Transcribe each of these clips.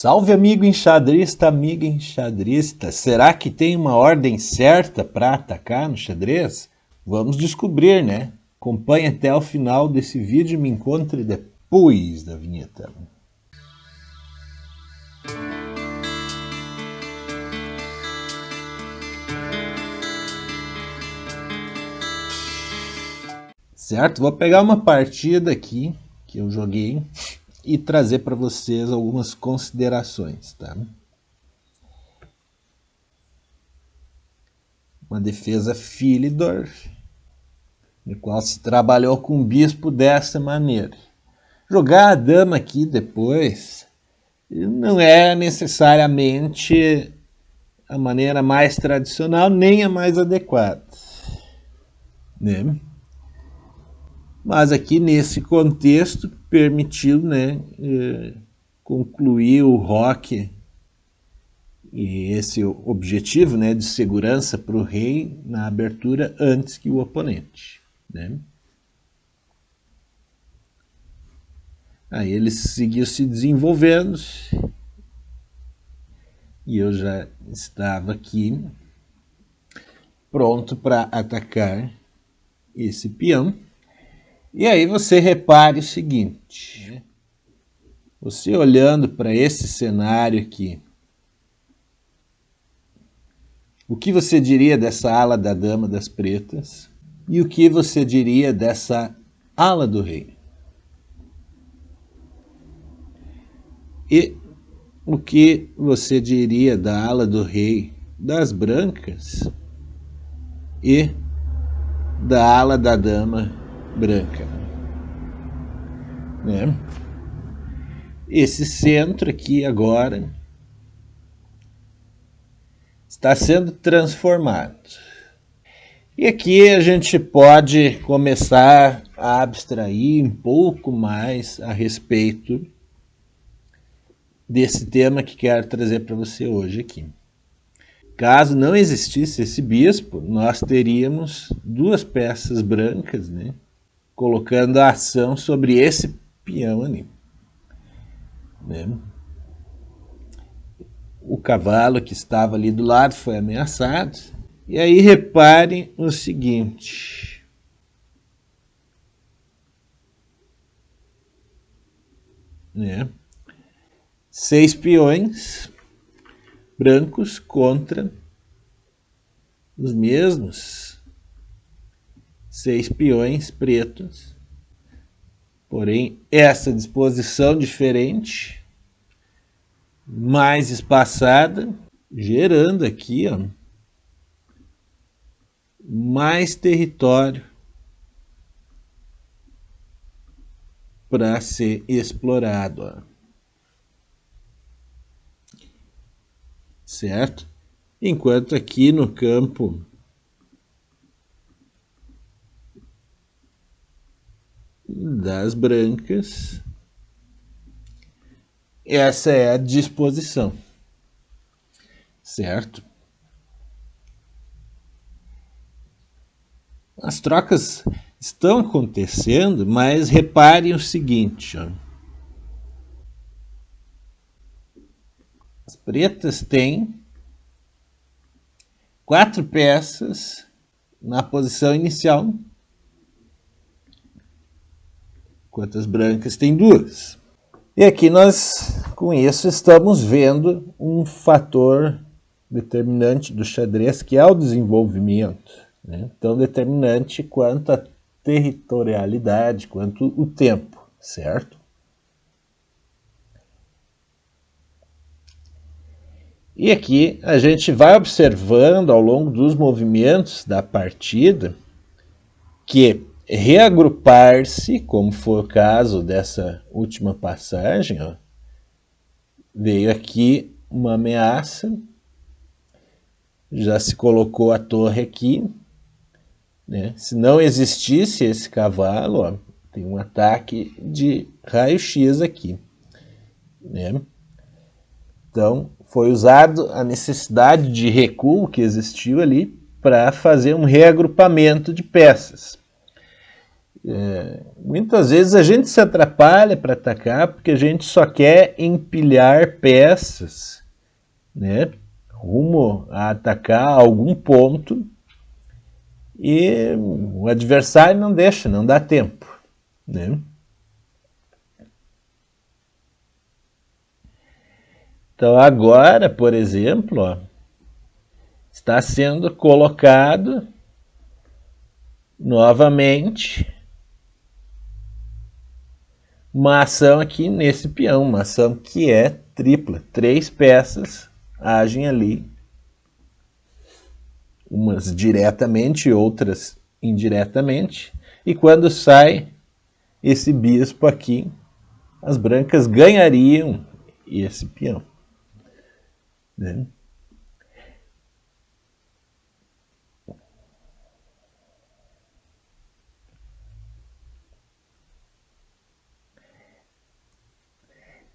Salve amigo enxadrista, amiga enxadrista. Será que tem uma ordem certa para atacar no xadrez? Vamos descobrir, né? Acompanhe até o final desse vídeo e me encontre depois da vinheta. Certo? Vou pegar uma partida aqui que eu joguei e trazer para vocês algumas considerações, tá? Uma defesa Philidor, no qual se trabalhou com o bispo dessa maneira. Jogar a dama aqui depois não é necessariamente a maneira mais tradicional, nem a mais adequada, né? Mas aqui nesse contexto permitiu, né, concluir o roque e esse objetivo, né, de segurança para o rei na abertura antes que o oponente, né? Aí ele seguiu se desenvolvendo e eu já estava aqui pronto para atacar esse peão. E aí você repare o seguinte, você olhando para esse cenário aqui, o que você diria dessa ala da dama das pretas e o que você diria dessa ala do rei? E o que você diria da ala do rei das brancas e da ala da dama branca, né? Esse centro aqui agora está sendo transformado. E aqui a gente pode começar a abstrair um pouco mais a respeito desse tema que quero trazer para você hoje aqui. Caso não existisse esse bispo, nós teríamos duas peças brancas, né, colocando a ação sobre esse peão ali, né? O cavalo que estava ali do lado foi ameaçado. E aí repare o seguinte, né? 6 peões brancos contra os mesmos 6 peões pretos. Porém, essa disposição diferente, mais espaçada, gerando aqui, ó, mais território para ser explorado, ó. Certo? Enquanto aqui no campo das brancas, essa é a disposição, certo? As trocas estão acontecendo, mas reparem o seguinte, ó. As pretas têm 4 peças na posição inicial, enquanto as brancas têm 2. E aqui nós, com isso, estamos vendo um fator determinante do xadrez, que é o desenvolvimento, né? Tão determinante quanto a territorialidade, quanto o tempo, certo? E aqui a gente vai observando ao longo dos movimentos da partida que reagrupar-se, como foi o caso dessa última passagem, ó, veio aqui uma ameaça, já se colocou a torre aqui, né? Se não existisse esse cavalo, ó, tem um ataque de raio-x aqui, né? Então, foi usado a necessidade de recuo que existiu ali para fazer um reagrupamento de peças. Muitas vezes a gente se atrapalha para atacar porque a gente só quer empilhar peças, né, rumo a atacar algum ponto, e o adversário não deixa, não dá tempo, né? Então agora, por exemplo, ó, está sendo colocado novamente uma ação aqui nesse peão, uma ação que é tripla. 3 peças agem ali, umas diretamente, outras indiretamente, e quando sai esse bispo aqui, as brancas ganhariam esse peão, né?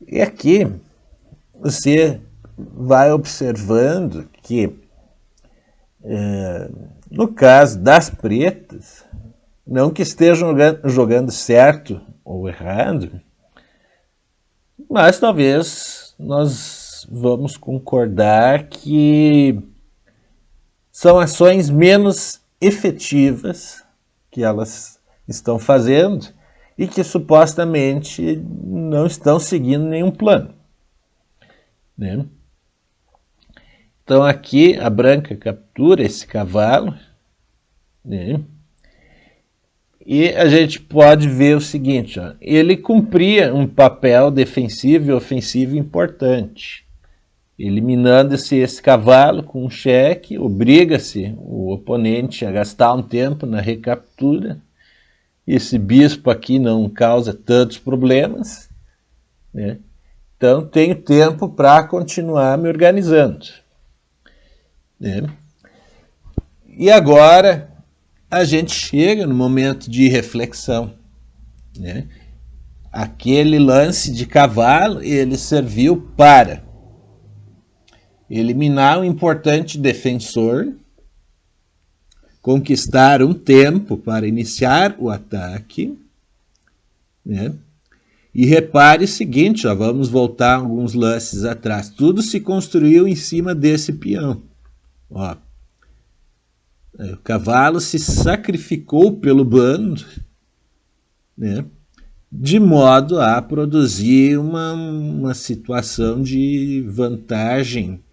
E aqui você vai observando que, no caso das pretas, não que estejam jogando certo ou errado, mas talvez nós vamos concordar que são ações menos efetivas que elas estão fazendo e que supostamente não estão seguindo nenhum plano, né? Então aqui a branca captura esse cavalo, né? E a gente pode ver o seguinte, ó, ele cumpria um papel defensivo e ofensivo importante, eliminando-se esse cavalo com um cheque, obriga-se o oponente a gastar um tempo na recaptura. Esse bispo aqui não causa tantos problemas, né? Então tenho tempo para continuar me organizando, né? E agora a gente chega no momento de reflexão, né? Aquele lance de cavalo, ele serviu para eliminar um importante defensor, conquistar um tempo para iniciar o ataque, né? E repare o seguinte, ó, vamos voltar alguns lances atrás. Tudo se construiu em cima desse peão. Ó, o cavalo se sacrificou pelo bando, né, de modo a produzir uma situação de vantagem,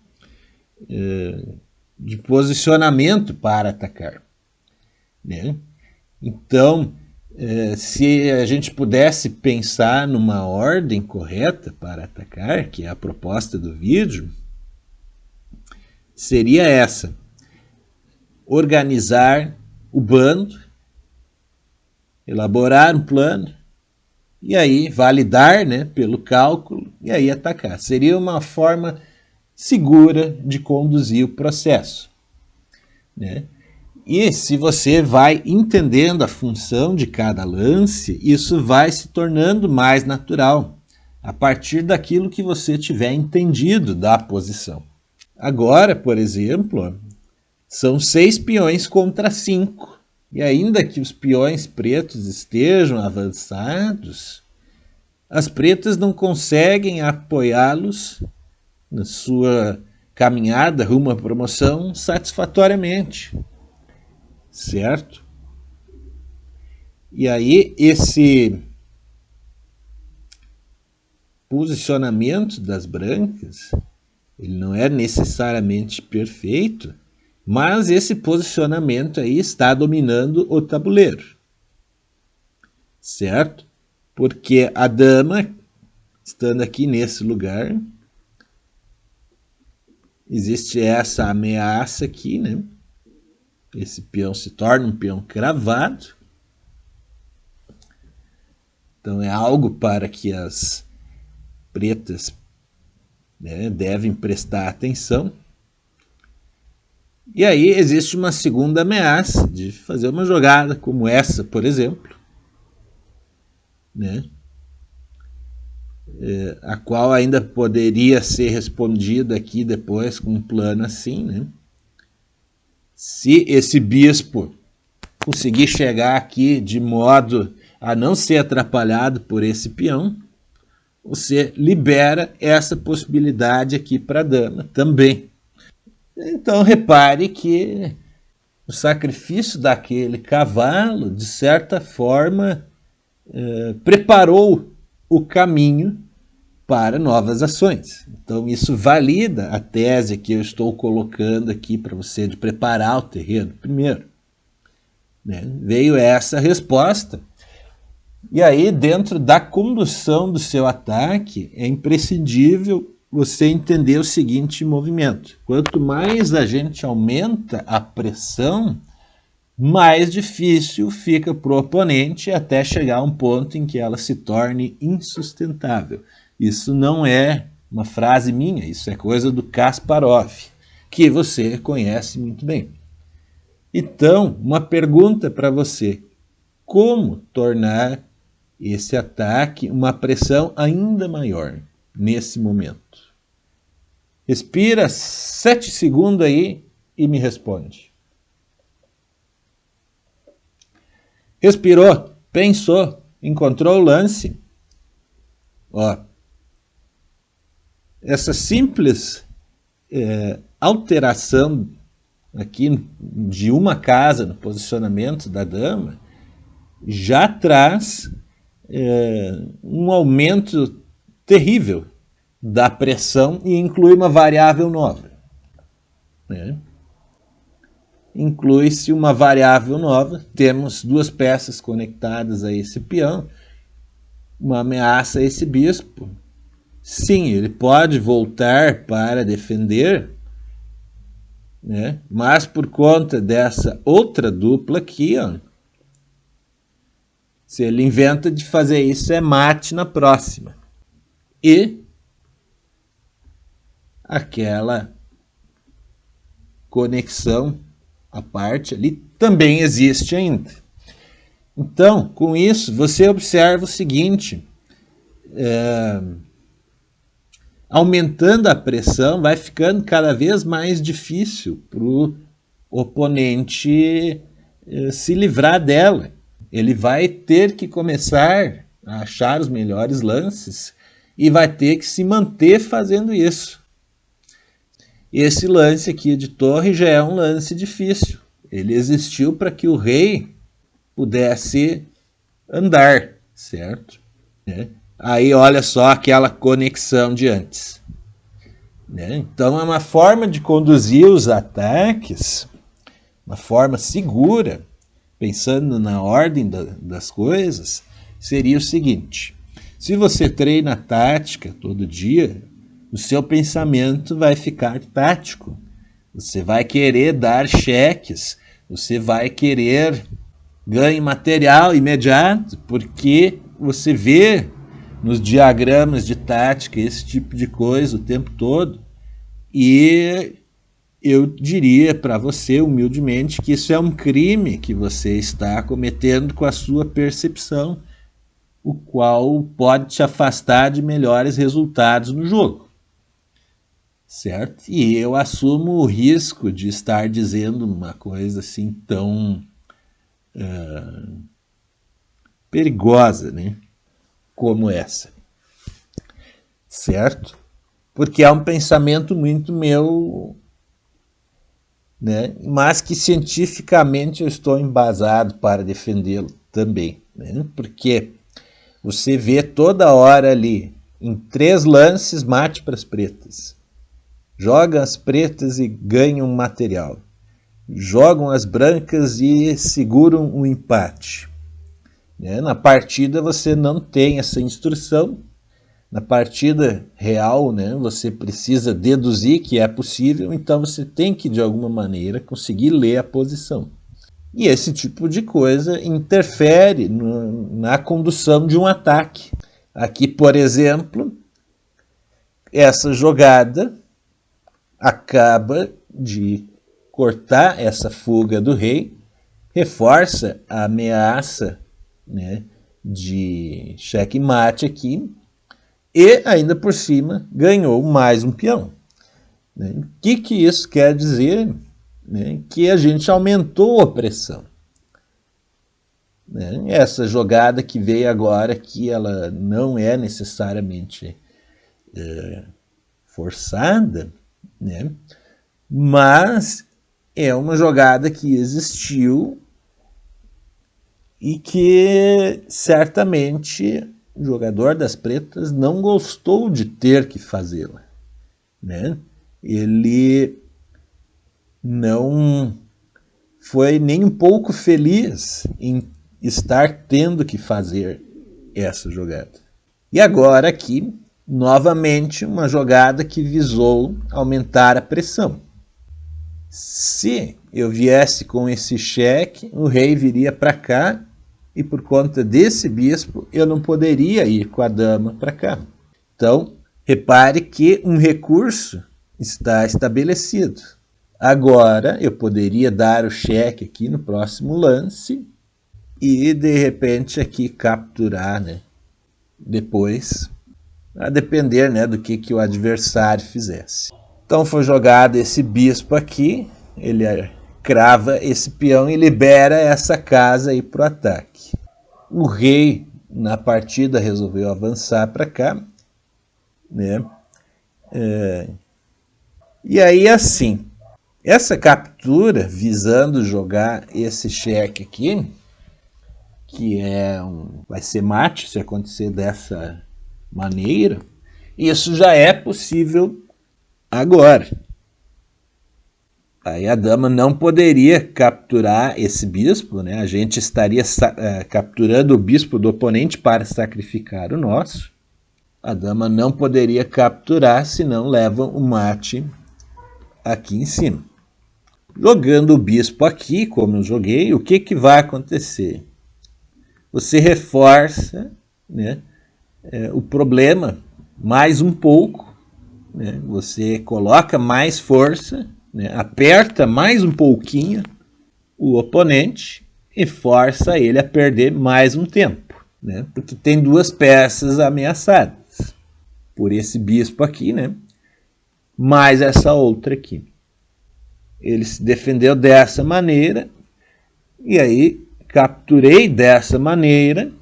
de posicionamento para atacar, né? Então, se a gente pudesse pensar numa ordem correta para atacar, que é a proposta do vídeo, seria essa: organizar o bando, elaborar um plano, e aí validar, né, pelo cálculo, e aí atacar. Seria uma forma segura de conduzir o processo, né? E se você vai entendendo a função de cada lance, isso vai se tornando mais natural, a partir daquilo que você tiver entendido da posição. Agora, por exemplo, são 6 peões contra 5. E ainda que os peões pretos estejam avançados, as pretas não conseguem apoiá-los na sua caminhada rumo à promoção satisfatoriamente, certo? E aí esse posicionamento das brancas, ele não é necessariamente perfeito, mas esse posicionamento aí está dominando o tabuleiro, certo? Porque a dama, estando aqui nesse lugar, existe essa ameaça aqui, né? Esse peão se torna um peão cravado. Então é algo para que as pretas, né, devem prestar atenção. E aí existe uma segunda ameaça de fazer uma jogada como essa, por exemplo, né? A qual ainda poderia ser respondida aqui depois com um plano assim, né? Se esse bispo conseguir chegar aqui de modo a não ser atrapalhado por esse peão, você libera essa possibilidade aqui para a dama também. Então repare que o sacrifício daquele cavalo, de certa forma, preparou o caminho para novas ações. Então isso valida a tese que eu estou colocando aqui para você de preparar o terreno primeiro. Né? Veio essa resposta. E aí, dentro da condução do seu ataque, é imprescindível você entender o seguinte movimento. Quanto mais a gente aumenta a pressão, mais difícil fica para o oponente até chegar a um ponto em que ela se torne insustentável. Isso não é uma frase minha, isso é coisa do Kasparov, que você conhece muito bem. Então, uma pergunta para você: como tornar esse ataque uma pressão ainda maior nesse momento? Respira 7 segundos aí e me responde. Respirou, pensou, encontrou o lance. Ó, essa simples alteração aqui de uma casa no posicionamento da dama já traz um aumento terrível da pressão e inclui uma variável nova. Né? Inclui-se uma variável nova, temos duas peças conectadas a esse peão, uma ameaça a esse bispo. Sim, ele pode voltar para defender, né? Mas por conta dessa outra dupla aqui, ó, se ele inventa de fazer isso, é mate na próxima. E aquela conexão à parte ali também existe ainda. Então, com isso, você observa o seguinte: aumentando a pressão, vai ficando cada vez mais difícil para o oponente se livrar dela. Ele vai ter que começar a achar os melhores lances e vai ter que se manter fazendo isso. Esse lance aqui de torre já é um lance difícil. Ele existiu para que o rei pudesse andar, certo? Aí olha só aquela conexão de antes. Então é uma forma de conduzir os ataques, uma forma segura, pensando na ordem das coisas, seria o seguinte: se você treina tática todo dia, o seu pensamento vai ficar tático. Você vai querer dar cheques, você vai querer ganho material imediato, porque você vê nos diagramas de tática esse tipo de coisa o tempo todo. E eu diria para você, humildemente, que isso é um crime que você está cometendo com a sua percepção, o qual pode te afastar de melhores resultados no jogo. Certo? E eu assumo o risco de estar dizendo uma coisa assim tão perigosa, né? Como essa. Certo? Porque é um pensamento muito meu, né? Mas que cientificamente eu estou embasado para defendê-lo também. Né? Porque você vê toda hora ali, em 3 lances, mate para as pretas. Jogam as pretas e ganham material. Jogam as brancas e seguram um empate. Na partida você não tem essa instrução. Na partida real, você precisa deduzir que é possível, então você tem que, de alguma maneira, conseguir ler a posição. E esse tipo de coisa interfere na condução de um ataque. Aqui, por exemplo, essa jogada acaba de cortar essa fuga do rei, reforça a ameaça, de checkmate aqui, e ainda por cima ganhou mais um peão. O que isso quer dizer? Que a gente aumentou a pressão. né? Essa jogada que veio agora, que ela não é necessariamente forçada, né? Mas é uma jogada que existiu e que certamente o jogador das pretas não gostou de ter que fazê-la, né? Ele não foi nem um pouco feliz em estar tendo que fazer essa jogada. E agora aqui, novamente, uma jogada que visou aumentar a pressão. Se eu viesse com esse cheque, o rei viria para cá e por conta desse bispo eu não poderia ir com a dama para cá. Então, repare que um recurso está estabelecido. Agora eu poderia dar o cheque aqui no próximo lance e de repente aqui capturar, né? Depois, a depender, né, do que o adversário fizesse. Então foi jogado esse bispo aqui, ele crava esse peão e libera essa casa aí para o ataque. O rei na partida resolveu avançar para cá, né? E aí assim, essa captura visando jogar esse cheque aqui, que vai ser mate se acontecer dessa maneira, isso já é possível agora. Aí a dama não poderia capturar esse bispo, né? A gente estaria capturando o bispo do oponente para sacrificar o nosso. A dama não poderia capturar, senão leva o mate aqui em cima. Jogando o bispo aqui, como eu joguei, o que vai acontecer? Você reforça, né, o problema mais um pouco, né? Você coloca mais força, né? Aperta mais um pouquinho o oponente e força ele a perder mais um tempo, né? Porque tem duas peças ameaçadas por esse bispo aqui, né? Mais essa outra aqui. Ele se defendeu dessa maneira e aí capturei dessa maneira.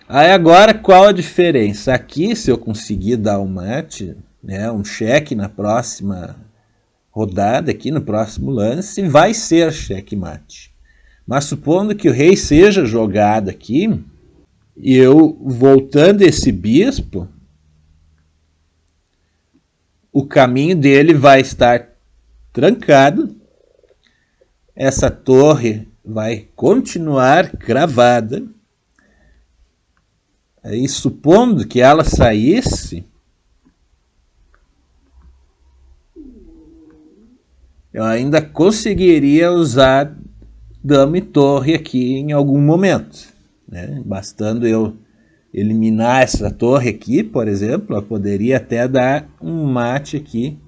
Aí agora qual a diferença? Aqui, se eu conseguir dar um mate, né, um cheque na próxima rodada, aqui no próximo lance, vai ser cheque-mate. Mas supondo que o rei seja jogado aqui, e eu voltando esse bispo, o caminho dele vai estar trancado, essa torre vai continuar cravada. Aí, supondo que ela saísse, eu ainda conseguiria usar dama e torre aqui em algum momento, né? Bastando eu eliminar essa torre aqui, por exemplo, eu poderia até dar um mate aqui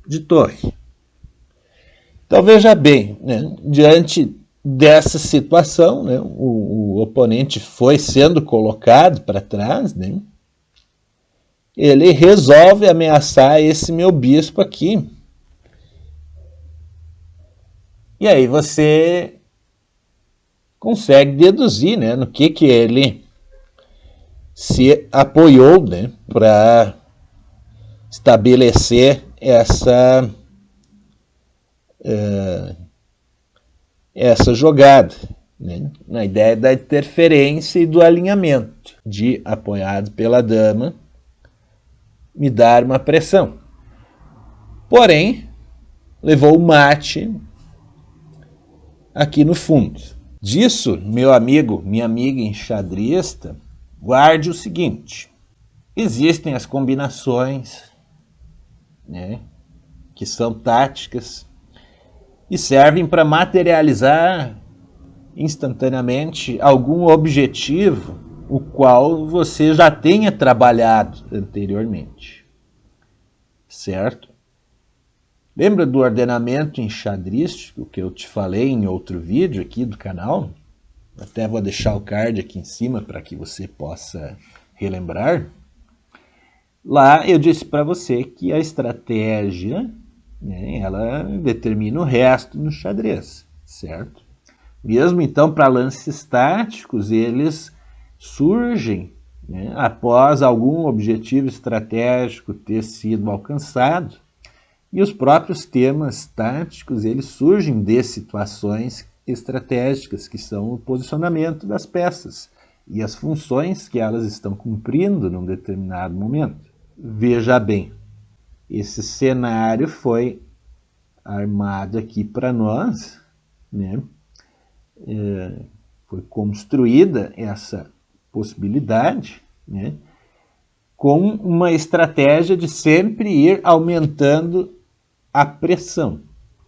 de torre. Então veja bem, né? Diante dessa situação, né, o oponente foi sendo colocado para trás, né? Ele resolve ameaçar esse meu bispo aqui. E aí você consegue deduzir, né, no que ele se apoiou, né, para estabelecer essa jogada, né, na ideia da interferência e do alinhamento, de, apoiado pela dama, me dar uma pressão. Porém, levou o mate aqui no fundo. Disso, meu amigo, minha amiga enxadrista, guarde o seguinte: existem as combinações, né, que são táticas e servem para materializar instantaneamente algum objetivo o qual você já tenha trabalhado anteriormente, certo? Lembra do ordenamento enxadrístico que eu te falei em outro vídeo aqui do canal? Até vou deixar o card aqui em cima para que você possa relembrar. Lá eu disse para você que a estratégia, né, ela determina o resto no xadrez, certo? Mesmo então para lances táticos, eles surgem, né, após algum objetivo estratégico ter sido alcançado, e os próprios temas táticos eles surgem de situações estratégicas, que são o posicionamento das peças e as funções que elas estão cumprindo num determinado momento. Veja bem, esse cenário foi armado aqui para nós, né? Foi construída essa possibilidade, né, com uma estratégia de sempre ir aumentando a pressão.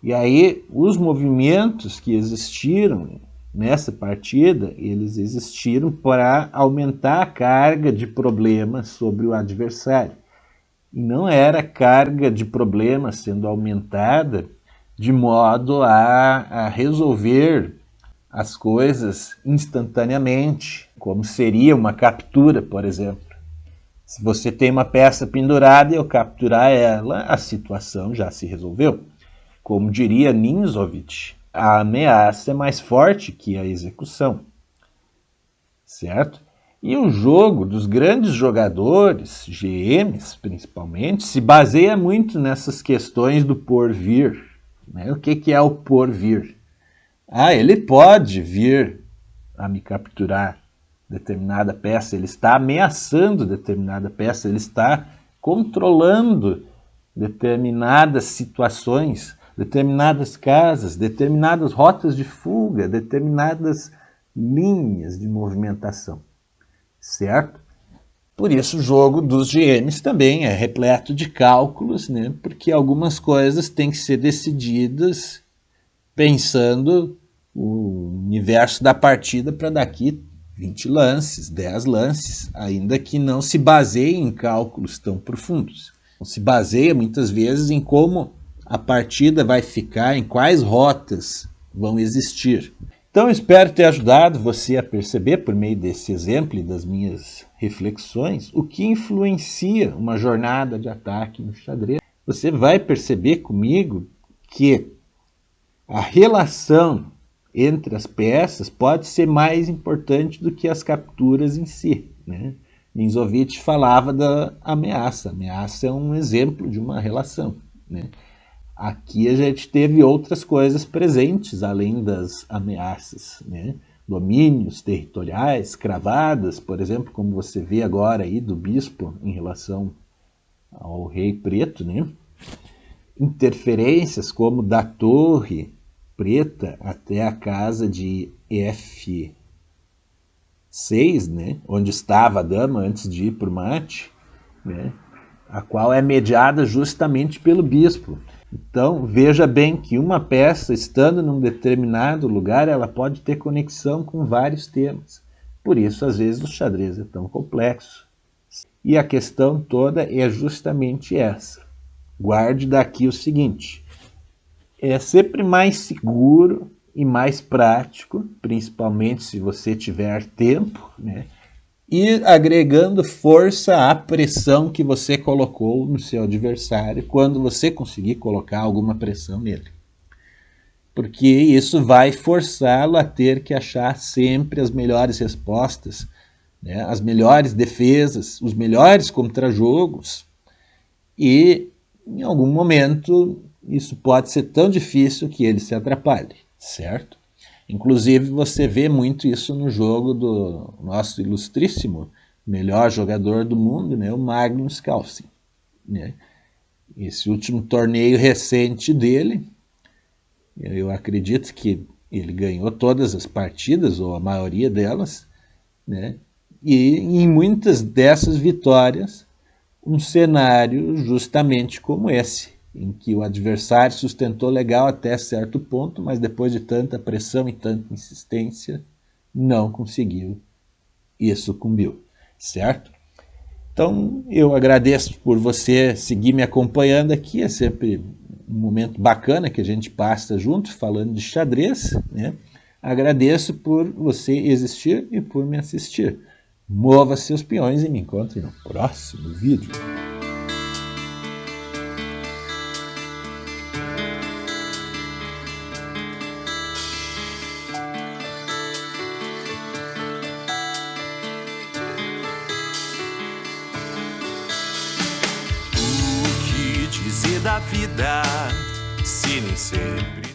E aí os movimentos que existiram nessa partida, eles existiram para aumentar a carga de problemas sobre o adversário. E não era carga de problemas sendo aumentada de modo a resolver as coisas instantaneamente, como seria uma captura, por exemplo. Se você tem uma peça pendurada e eu capturar ela, a situação já se resolveu. Como diria Ninzovich, a ameaça é mais forte que a execução. Certo? E o jogo dos grandes jogadores, GMs principalmente, se baseia muito nessas questões do porvir. Né? O que é o porvir? Ele pode vir a me capturar determinada peça, ele está ameaçando determinada peça, ele está controlando determinadas situações, determinadas casas, determinadas rotas de fuga, determinadas linhas de movimentação, certo? Por isso o jogo dos GMs também é repleto de cálculos, né? Porque algumas coisas têm que ser decididas pensando o universo da partida para daqui 20 lances, 10 lances, ainda que não se baseie em cálculos tão profundos. Se baseia muitas vezes em como a partida vai ficar, em quais rotas vão existir. Então espero ter ajudado você a perceber, por meio desse exemplo e das minhas reflexões, o que influencia uma jornada de ataque no xadrez. Você vai perceber comigo que a relação entre as peças pode ser mais importante do que as capturas em si, né? Ninzovich falava da ameaça. A ameaça é um exemplo de uma relação, né? Aqui a gente teve outras coisas presentes além das ameaças, né? Domínios territoriais, cravadas, por exemplo, como você vê agora aí do bispo em relação ao rei preto, né? Interferências como da torre preta até a casa de F6, né, onde estava a dama antes de ir para o mate, né, a qual é mediada justamente pelo bispo. Então, veja bem que uma peça, estando num determinado lugar, ela pode ter conexão com vários temas. Por isso, às vezes, o xadrez é tão complexo. E a questão toda é justamente essa. Guarde daqui o seguinte: é sempre mais seguro e mais prático, principalmente se você tiver tempo, né, ir agregando força à pressão que você colocou no seu adversário quando você conseguir colocar alguma pressão nele. Porque isso vai forçá-lo a ter que achar sempre as melhores respostas, né, as melhores defesas, os melhores contrajogos, e em algum momento isso pode ser tão difícil que ele se atrapalhe, certo? Inclusive você vê muito isso no jogo do nosso ilustríssimo melhor jogador do mundo, né, o Magnus Carlsen, né? Esse último torneio recente dele, eu acredito que ele ganhou todas as partidas, ou a maioria delas, né? E em muitas dessas vitórias, um cenário justamente como esse, em que o adversário sustentou legal até certo ponto, mas depois de tanta pressão e tanta insistência, não conseguiu e sucumbiu, certo? Então, eu agradeço por você seguir me acompanhando aqui, é sempre um momento bacana que a gente passa junto, falando de xadrez, né? Agradeço por você existir e por me assistir. Mova seus peões e me encontre no próximo vídeo. da vida, se nem sempre